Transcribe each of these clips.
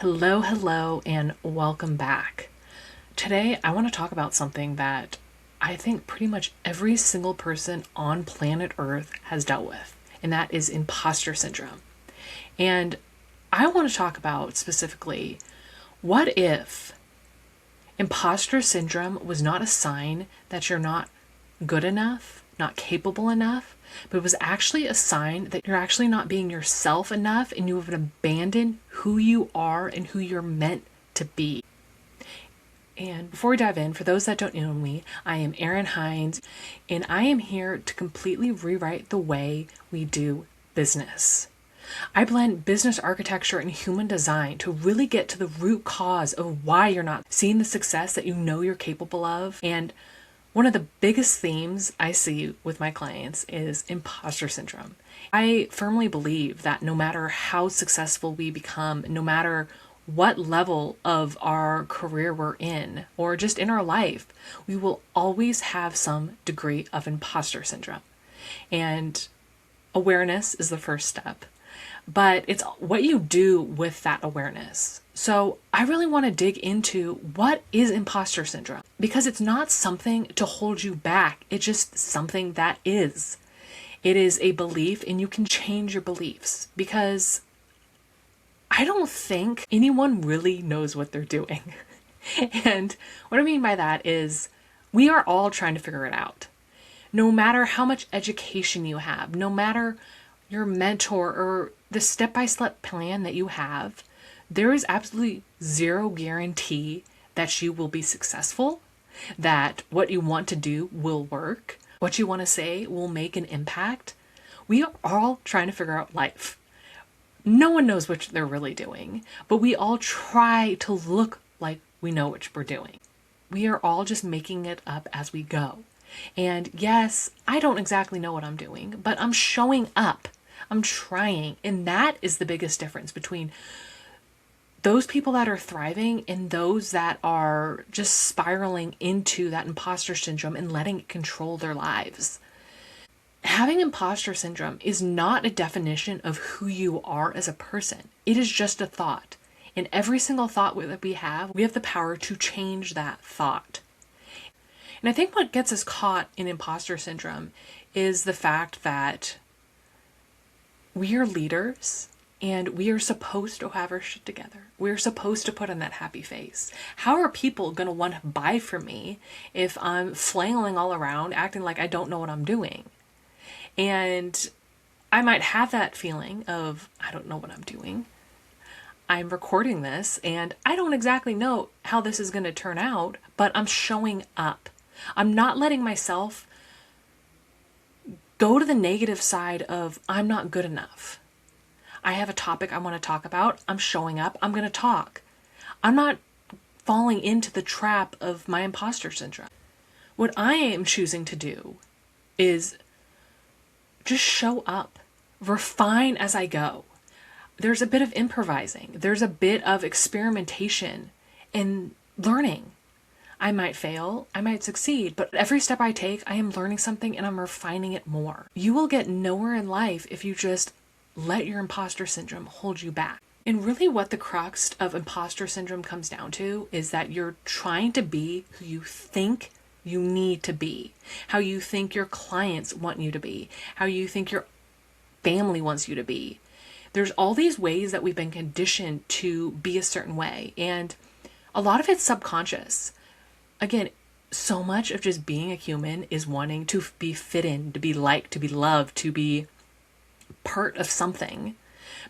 Hello, hello, and welcome back. Today, I want to talk about something that I think pretty much every single person on planet Earth has dealt with, and that is imposter syndrome. And I want to talk about specifically what if imposter syndrome was not a sign that you're not good enough, not capable enough, but it was actually a sign that you're actually not being yourself enough and you have abandoned who you are and who you're meant to be. And before we dive in, for those that don't know me, I am Erin Hines, and I am here to completely rewrite the way we do business. I blend business architecture and human design to really get to the root cause of why you're not seeing the success that you know you're capable of. And one of the biggest themes I see with my clients is imposter syndrome. I firmly believe that no matter how successful we become, no matter what level of our career we're in, or just in our life, we will always have some degree of imposter syndrome. And awareness is the first step, but it's what you do with that awareness. So I really want to dig into what is imposter syndrome, because it's not something to hold you back. It's just something that is. It is a belief, and you can change your beliefs, because I don't think anyone really knows what they're doing. And what I mean by that is we are all trying to figure it out. No matter how much education you have, no matter your mentor or the step-by-step plan that you have, there is absolutely zero guarantee that you will be successful, that what you want to do will work, what you want to say will make an impact. We are all trying to figure out life. No one knows what they're really doing, but we all try to look like we know what we're doing. We are all just making it up as we go. And yes, I don't exactly know what I'm doing, but I'm showing up. I'm trying. And that is the biggest difference between those people that are thriving and those that are just spiraling into that imposter syndrome and letting it control their lives. Having imposter syndrome is not a definition of who you are as a person. It is just a thought. And every single thought that we have the power to change that thought. And I think what gets us caught in imposter syndrome is the fact that we are leaders and we are supposed to have our shit together. We're supposed to put on that happy face. How are people going to want to buy from me if I'm flailing all around, acting like I don't know what I'm doing? And I might have that feeling of, I don't know what I'm doing. I'm recording this and I don't exactly know how this is going to turn out, but I'm showing up. I'm not letting myself go to the negative side of I'm not good enough. I have a topic I want to talk about. I'm showing up. I'm going to talk. I'm not falling into the trap of my imposter syndrome. What I am choosing to do is just show up, refine as I go. There's a bit of improvising. There's a bit of experimentation and learning. I might fail, I might succeed, but every step I take, I am learning something and I'm refining it more. You will get nowhere in life if you just let your imposter syndrome hold you back. And really what the crux of imposter syndrome comes down to is that you're trying to be who you think you need to be, how you think your clients want you to be, how you think your family wants you to be. There's all these ways that we've been conditioned to be a certain way, and a lot of it's subconscious. Again, so much of just being a human is wanting to be fit in, to be liked, to be loved, to be part of something.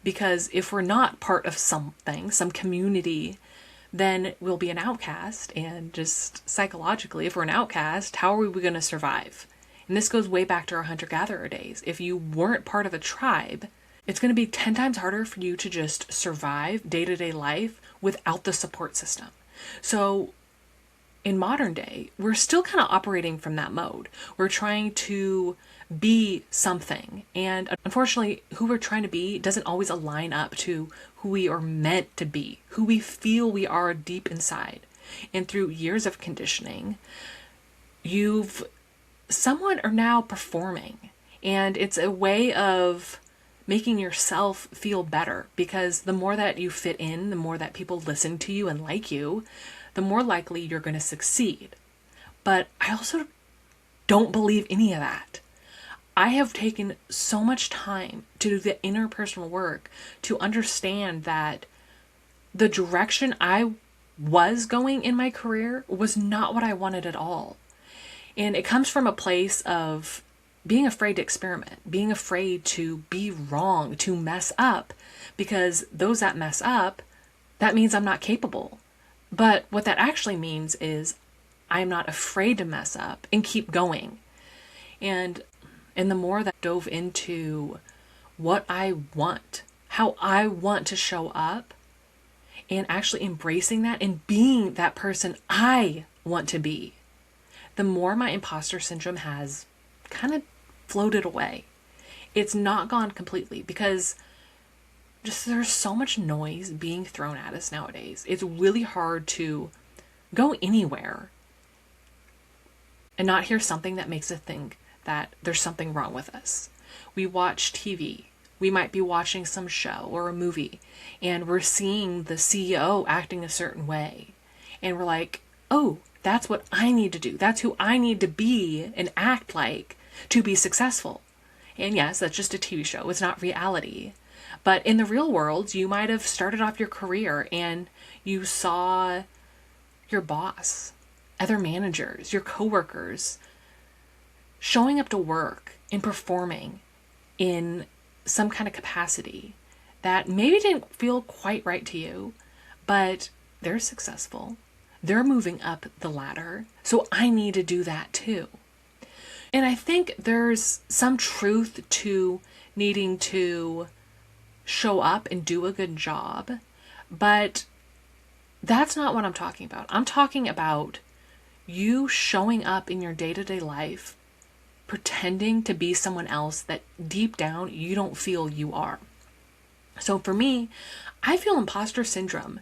Because if we're not part of something, some community, then we'll be an outcast. And just psychologically, if we're an outcast, how are we going to survive? And this goes way back to our hunter-gatherer days. If you weren't part of a tribe, it's going to be 10 times harder for you to just survive day-to-day life without the support system. So in modern day, we're still kind of operating from that mode. We're trying to be something. And unfortunately, who we're trying to be doesn't always align up to who we are meant to be, who we feel we are deep inside. And through years of conditioning, you've somewhat are now performing. And it's a way of making yourself feel better, because the more that you fit in, the more that people listen to you and like you, the more likely you're going to succeed. But I also don't believe any of that. I have taken so much time to do the interpersonal work to understand that the direction I was going in my career was not what I wanted at all. And it comes from a place of being afraid to experiment, being afraid to be wrong, to mess up, because those that mess up, that means I'm not capable. But what that actually means is I'm not afraid to mess up and keep going. And the more that I dove into what I want, how I want to show up, and actually embracing that and being that person I want to be, the more my imposter syndrome has kind of floated away. It's not gone completely, because just there's so much noise being thrown at us nowadays. It's really hard to go anywhere and not hear something that makes us think that there's something wrong with us. We watch TV. We might be watching some show or a movie, and we're seeing the CEO acting a certain way. And we're like, oh, that's what I need to do. That's who I need to be and act like to be successful. And yes, that's just a TV show. It's not reality. But in the real world, you might have started off your career and you saw your boss, other managers, your coworkers showing up to work and performing in some kind of capacity that maybe didn't feel quite right to you, but they're successful. They're moving up the ladder. So I need to do that too. And I think there's some truth to needing to show up and do a good job, but that's not what I'm talking about. I'm talking about you showing up in your day-to-day life, pretending to be someone else that deep down you don't feel you are. So for me, I feel imposter syndrome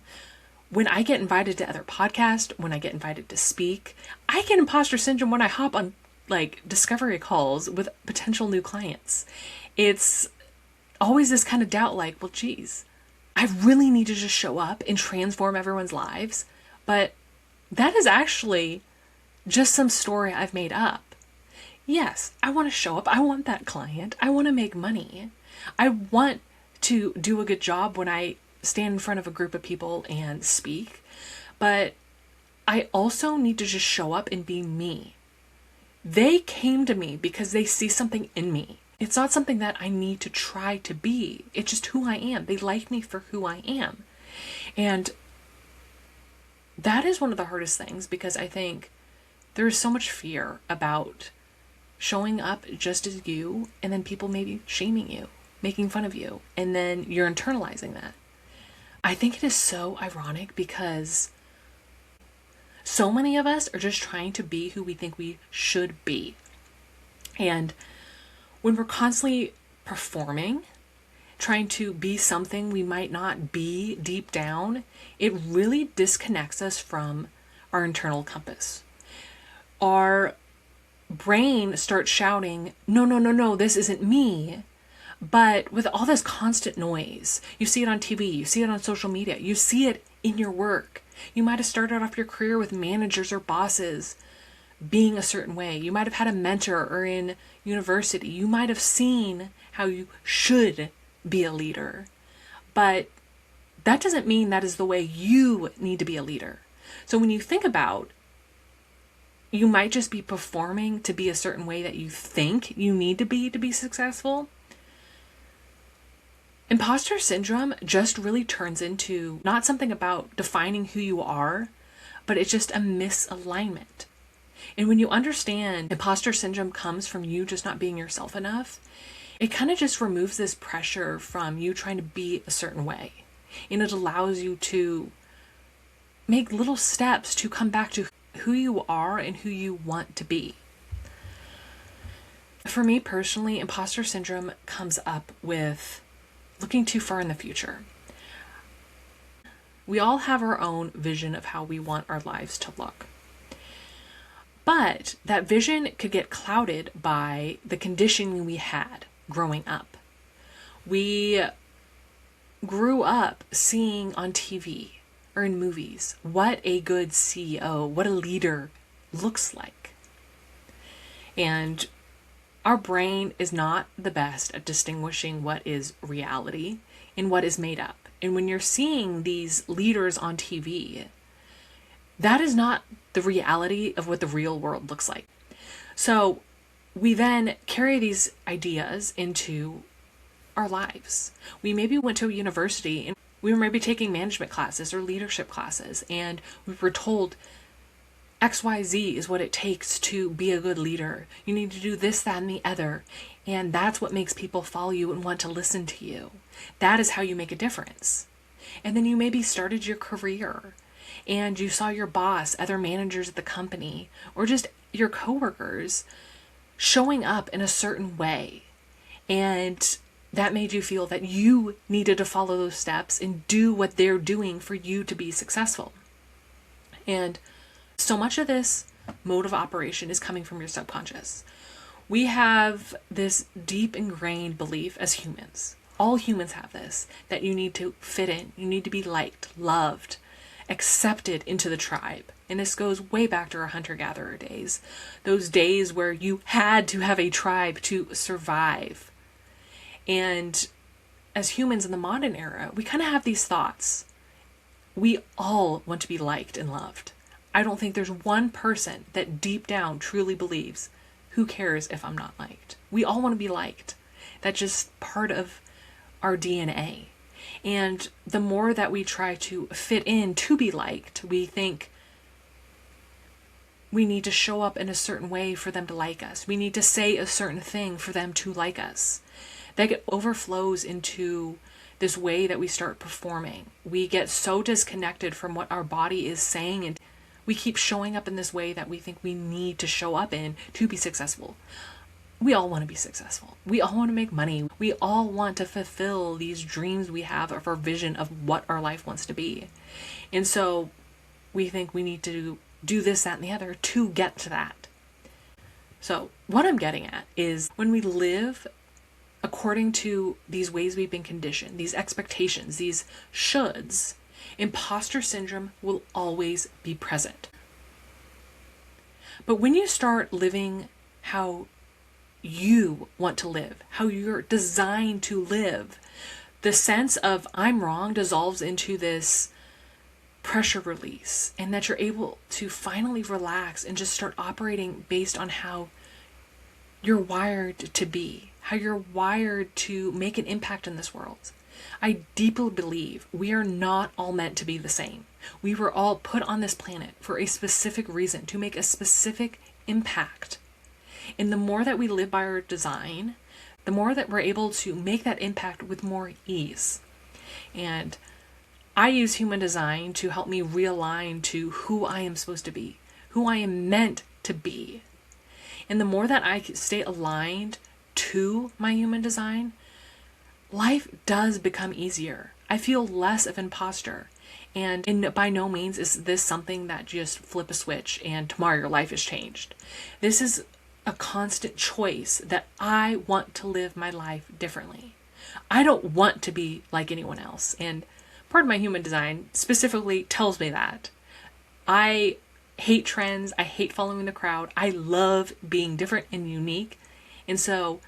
when I get invited to other podcasts, when I get invited to speak. I get imposter syndrome when I hop on like discovery calls with potential new clients. It's always this kind of doubt, like, well, geez, I really need to just show up and transform everyone's lives. But that is actually just some story I've made up. Yes, I want to show up. I want that client. I want to make money. I want to do a good job when I stand in front of a group of people and speak. But I also need to just show up and be me. They came to me because they see something in me. It's not something that I need to try to be. It's just who I am. They like me for who I am. And that is one of the hardest things, because I think there is so much fear about showing up just as you, and then people maybe shaming you, making fun of you, and then you're internalizing that. I think it is so ironic, because so many of us are just trying to be who we think we should be. And when we're constantly performing, trying to be something we might not be deep down, it really disconnects us from our internal compass. Our brain starts shouting, no, no, no, no, this isn't me. But with all this constant noise, you see it on TV, you see it on social media, you see it in your work. You might have started off your career with managers or bosses being a certain way. You might have had a mentor, or in university, you might have seen how you should be a leader. But that doesn't mean that is the way you need to be a leader. So when you think about, you might just be performing to be a certain way that you think you need to be successful. Imposter syndrome just really turns into not something about defining who you are, but it's just a misalignment. And when you understand imposter syndrome comes from you just not being yourself enough, it kind of just removes this pressure from you trying to be a certain way. And it allows you to make little steps to come back to who you are and who you want to be. For me personally, imposter syndrome comes up with looking too far in the future. We all have our own vision of how we want our lives to look. But that vision could get clouded by the conditioning we had growing up. We grew up seeing on TV or in movies what a good CEO, what a leader looks like. And our brain is not the best at distinguishing what is reality and what is made up. And when you're seeing these leaders on TV, that is not the reality of what the real world looks like. So we then carry these ideas into our lives. We maybe went to a university and we were maybe taking management classes or leadership classes, and we were told XYZ is what it takes to be a good leader. You need to do this, that, and the other. And that's what makes people follow you and want to listen to you. That is how you make a difference. And then you maybe started your career and you saw your boss, other managers at the company, or just your coworkers showing up in a certain way. And that made you feel that you needed to follow those steps and do what they're doing for you to be successful. And so much of this mode of operation is coming from your subconscious. We have this deep ingrained belief as humans. All humans have this, that you need to fit in. You need to be liked, loved, accepted into the tribe. And this goes way back to our hunter-gatherer days. Those days where you had to have a tribe to survive. And as humans in the modern era, we kind of have these thoughts. We all want to be liked and loved. I don't think there's one person that deep down truly believes, who cares if I'm not liked? We all want to be liked. That's just part of our DNA. And the more that we try to fit in to be liked, we think we need to show up in a certain way for them to like us. We need to say a certain thing for them to like us. That overflows into this way that we start performing. We get so disconnected from what our body is saying, and we keep showing up in this way that we think we need to show up in to be successful. We all want to be successful. We all want to make money. We all want to fulfill these dreams we have of our vision of what our life wants to be. And so we think we need to do this, that, and the other to get to that. So what I'm getting at is when we live according to these ways we've been conditioned, these expectations, these shoulds, imposter syndrome will always be present. But when you start living how you want to live, how you're designed to live, the sense of I'm wrong dissolves into this pressure release, and that you're able to finally relax and just start operating based on how you're wired to be, how you're wired to make an impact in this world. I deeply believe we are not all meant to be the same. We were all put on this planet for a specific reason, to make a specific impact. And the more that we live by our design, the more that we're able to make that impact with more ease. And I use human design to help me realign to who I am supposed to be, who I am meant to be. And the more that I stay aligned to my human design, life does become easier. I feel less of an imposter. And by no means is this something that just flip a switch and tomorrow your life is changed. This is a constant choice that I want to live my life differently. I don't want to be like anyone else. And part of my human design specifically tells me that. I hate trends. I hate following the crowd. I love being different and unique. And so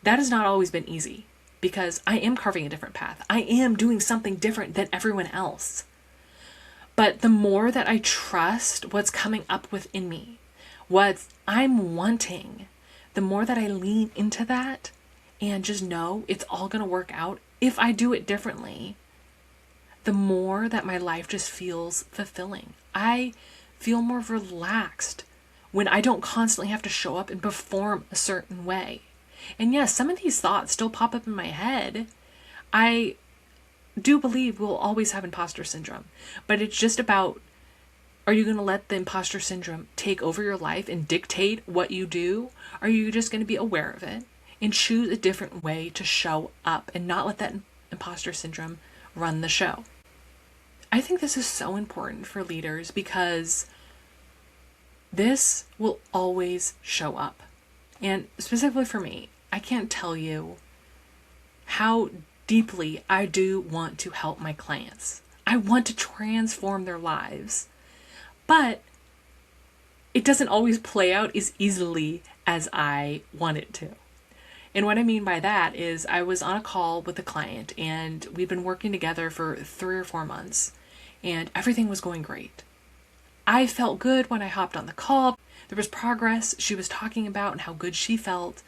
that has not always been easy because I am carving a different path. I am doing something different than everyone else. But the more that I trust what's coming up within me, what I'm wanting, the more that I lean into that and just know it's all going to work out if I do it differently, the more that my life just feels fulfilling. I feel more relaxed when I don't constantly have to show up and perform a certain way. And yes, some of these thoughts still pop up in my head. I do believe we'll always have imposter syndrome, but it's just about, are you going to let the imposter syndrome take over your life and dictate what you do? Are you just going to be aware of it and choose a different way to show up and not let that imposter syndrome run the show? I think this is so important for leaders because this will always show up. And specifically for me, I can't tell you how deeply I do want to help my clients. I want to transform their lives. But it doesn't always play out as easily as I want it to. And what I mean by that is I was on a call with a client and we've been working together for 3 or 4 months and everything was going great. I felt good when I hopped on the call. There was progress she was talking about and how good she felt.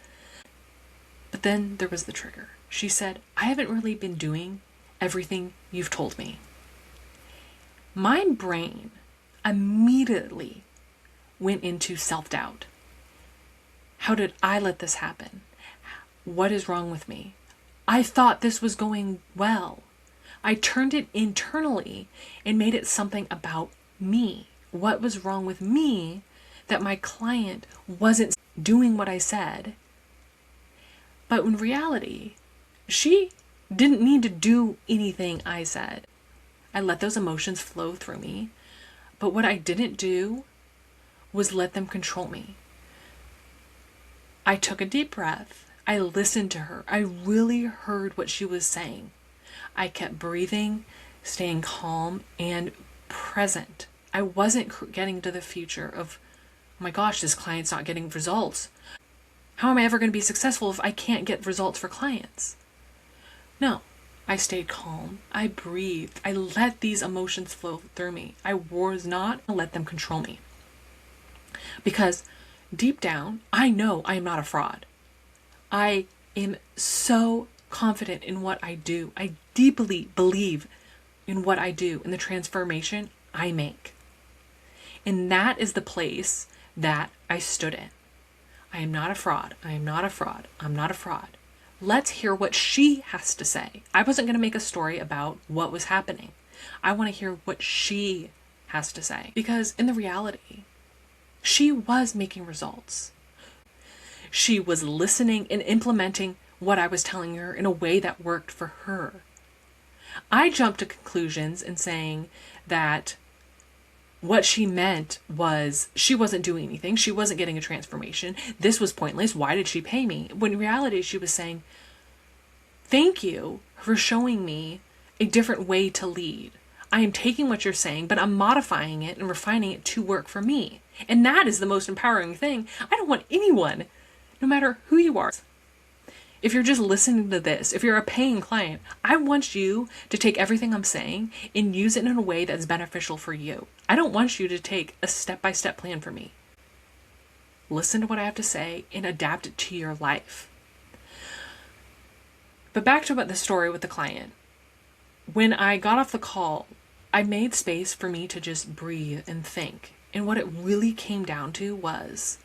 But then there was the trigger. She said, I haven't really been doing everything you've told me. My brain immediately went into self-doubt. How did I let this happen? What is wrong with me? I thought this was going well. I turned it internally and made it something about me. What was wrong with me that my client wasn't doing what I said? But in reality, she didn't need to do anything I said. I let those emotions flow through me. But what I didn't do was let them control me. I took a deep breath. I listened to her. I really heard what she was saying. I kept breathing, staying calm and present. I wasn't getting to the future of, oh my gosh, this client's not getting results. How am I ever going to be successful if I can't get results for clients? No, I stayed calm. I breathed. I let these emotions flow through me. I was not going to let them control me. Because deep down, I know I am not a fraud. I am so confident in what I do. I deeply believe in what I do, in the transformation I make. And that is the place that I stood in. I am not a fraud. I am not a fraud. I'm not a fraud. Let's hear what she has to say. I wasn't going to make a story about what was happening. I want to hear what she has to say. Because in the reality, she was making results. She was listening and implementing what I was telling her in a way that worked for her. I jumped to conclusions and saying that what she meant was she wasn't doing anything. She wasn't getting a transformation. This was pointless. Why did she pay me? When in reality, she was saying, thank you for showing me a different way to lead. I am taking what you're saying, but I'm modifying it and refining it to work for me. And that is the most empowering thing. I don't want anyone, no matter who you are. If you're just listening to this, if you're a paying client, I want you to take everything I'm saying and use it in a way that's beneficial for you. I don't want you to take a step-by-step plan for me. Listen to what I have to say and adapt it to your life. But back to the story with the client. When I got off the call, I made space for me to just breathe and think. And what it really came down to was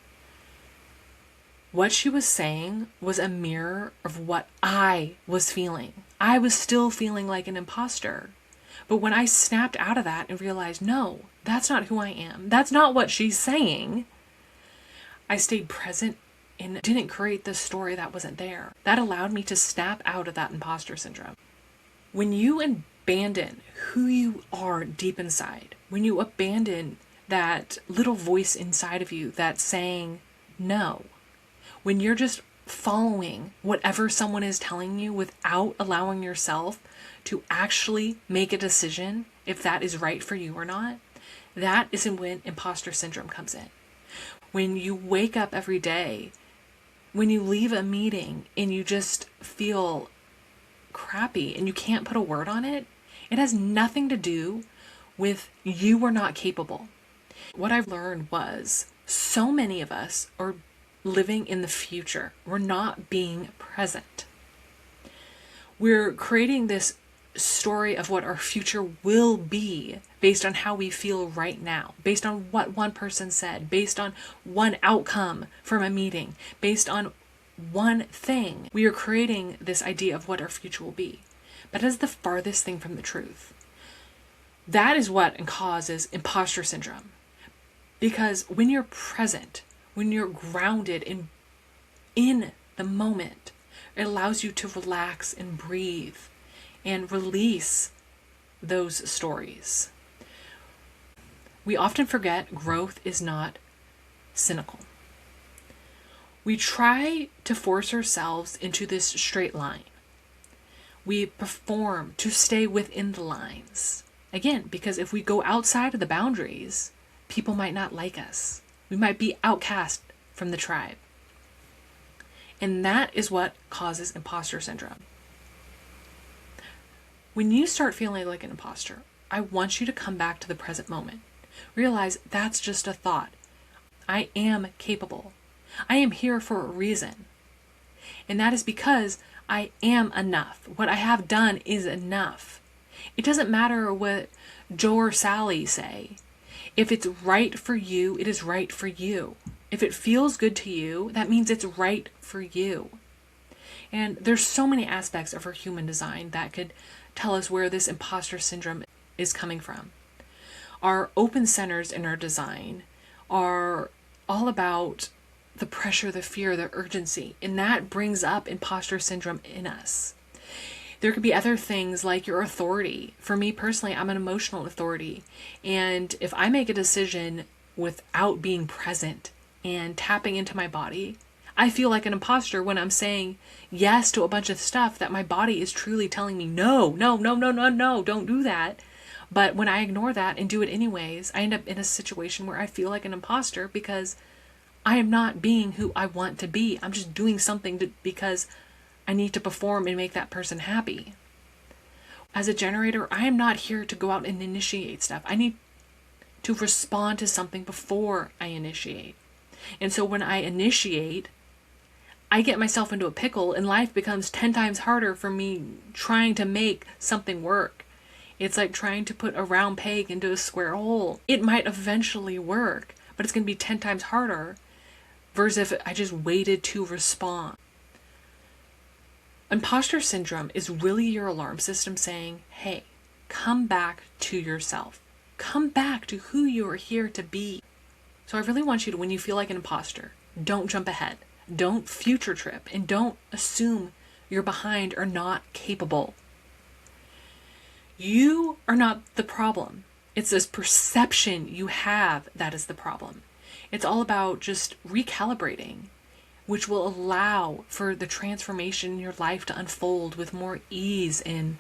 what she was saying was a mirror of what I was feeling. I was still feeling like an imposter. But when I snapped out of that and realized, no, that's not who I am. That's not what she's saying. I stayed present and didn't create this story that wasn't there. That allowed me to snap out of that imposter syndrome. When you abandon who you are deep inside, when you abandon that little voice inside of you that's saying no, when you're just following whatever someone is telling you without allowing yourself to actually make a decision if that is right for you or not, that is when imposter syndrome comes in. When you wake up every day, when you leave a meeting and you just feel crappy and you can't put a word on it, it has nothing to do with you were not capable. What I've learned was so many of us are living in the future. We're not being present. We're creating this story of what our future will be based on how we feel right now, based on what one person said, based on one outcome from a meeting, based on one thing. We are creating this idea of what our future will be. But that is the farthest thing from the truth. That is what causes imposter syndrome. Because when you're present, when you're grounded in the moment, it allows you to relax and breathe and release those stories. We often forget growth is not cynical. We try to force ourselves into this straight line. We perform to stay within the lines. Again, because if we go outside of the boundaries, people might not like us. We might be outcast from the tribe. And that is what causes imposter syndrome. When you start feeling like an imposter, I want you to come back to the present moment. Realize that's just a thought. I am capable. I am here for a reason. And that is because I am enough. What I have done is enough. It doesn't matter what Joe or Sally say. If it's right for you, it is right for you. If it feels good to you, that means it's right for you. And there's so many aspects of our human design that could tell us where this imposter syndrome is coming from. Our open centers in our design are all about the pressure, the fear, the urgency, and that brings up imposter syndrome in us. There could be other things like your authority. For me personally, I'm an emotional authority. And if I make a decision without being present and tapping into my body, I feel like an imposter when I'm saying yes to a bunch of stuff that my body is truly telling me, no, don't do that. But when I ignore that and do it anyways, I end up in a situation where I feel like an imposter because I am not being who I want to be. I'm just doing something because I need to perform and make that person happy. As a generator, I am not here to go out and initiate stuff. I need to respond to something before I initiate. And so when I initiate, I get myself into a pickle and life becomes 10 times harder for me trying to make something work. It's like trying to put a round peg into a square hole. It might eventually work, but it's going to be 10 times harder versus if I just waited to respond. Imposter syndrome is really your alarm system saying, hey, come back to yourself. Come back to who you are here to be. So I really want you to, when you feel like an imposter, don't jump ahead. Don't future trip and don't assume you're behind or not capable. You are not the problem. It's this perception you have that is the problem. It's all about just recalibrating, which will allow for the transformation in your life to unfold with more ease and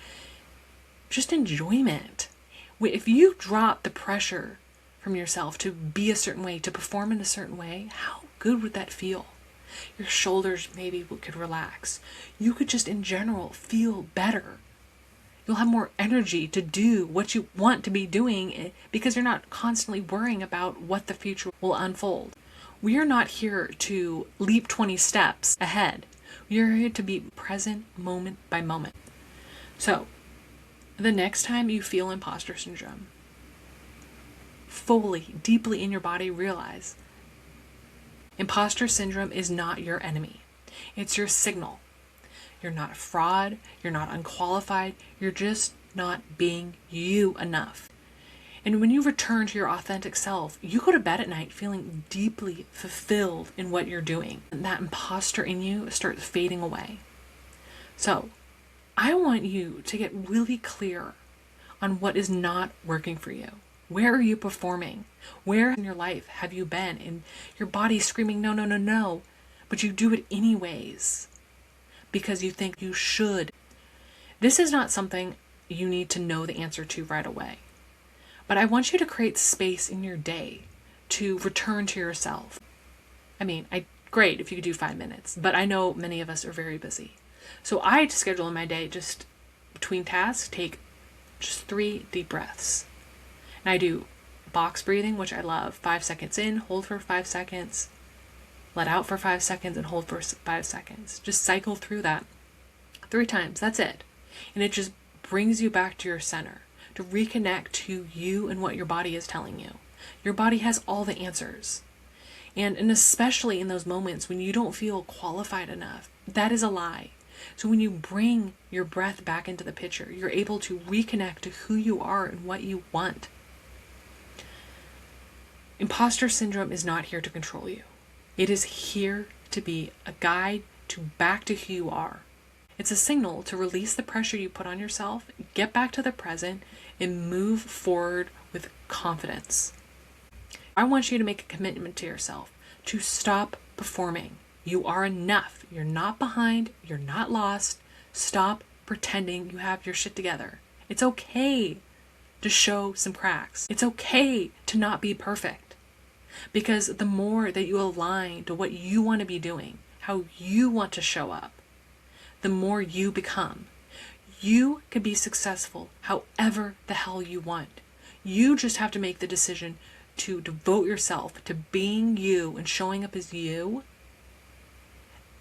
just enjoyment. If you drop the pressure from yourself to be a certain way, to perform in a certain way, how good would that feel? Your shoulders maybe could relax. You could just in general feel better. You'll have more energy to do what you want to be doing because you're not constantly worrying about what the future will unfold. We are not here to leap 20 steps ahead. We are here to be present moment by moment. So, the next time you feel imposter syndrome, fully, deeply in your body, realize imposter syndrome is not your enemy. It's your signal. You're not a fraud. You're not unqualified. You're just not being you enough. And when you return to your authentic self, you go to bed at night feeling deeply fulfilled in what you're doing. And that imposter in you starts fading away. So, I want you to get really clear on what is not working for you. Where are you performing? Where in your life have you been? And your body's screaming, no, but you do it anyways because you think you should. This is not something you need to know the answer to right away. But I want you to create space in your day to return to yourself. I mean, great if you could do 5 minutes, but I know many of us are very busy. So I schedule in my day just between tasks, take just 3 deep breaths. And I do box breathing, which I love. 5 seconds in, hold for 5 seconds, let out for 5 seconds, and hold for 5 seconds. Just cycle through that 3 times. That's it. And it just brings you back to your center, to reconnect to you and what your body is telling you. Your body has all the answers. And especially in those moments when you don't feel qualified enough, that is a lie. So when you bring your breath back into the picture, you're able to reconnect to who you are and what you want. Imposter syndrome is not here to control you. It is here to be a guide back to who you are. It's a signal to release the pressure you put on yourself, get back to the present, and move forward with confidence. I want you to make a commitment to yourself to stop performing. You are enough. You're not behind. You're not lost. Stop pretending you have your shit together. It's okay to show some cracks. It's okay to not be perfect. Because the more that you align to what you want to be doing, how you want to show up, the more you become. You can be successful however the hell you want. You just have to make the decision to devote yourself to being you and showing up as you,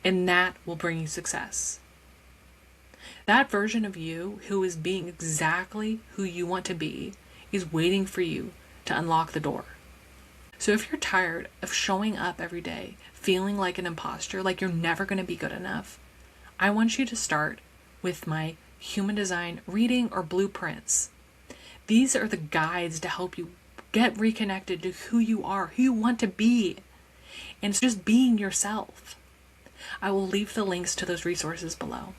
and that will bring you success. That version of you who is being exactly who you want to be is waiting for you to unlock the door. So if you're tired of showing up every day, feeling like an imposter, like you're never going to be good enough, I want you to start with my human design reading or blueprints. These are the guides to help you get reconnected to who you are, who you want to be, and it's just being yourself. I will leave the links to those resources below.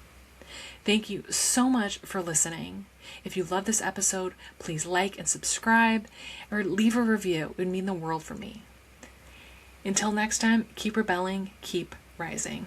Thank you so much for listening. If you love this episode, please like and subscribe or leave a review. It would mean the world for me. Until next time, keep rebelling, keep rising.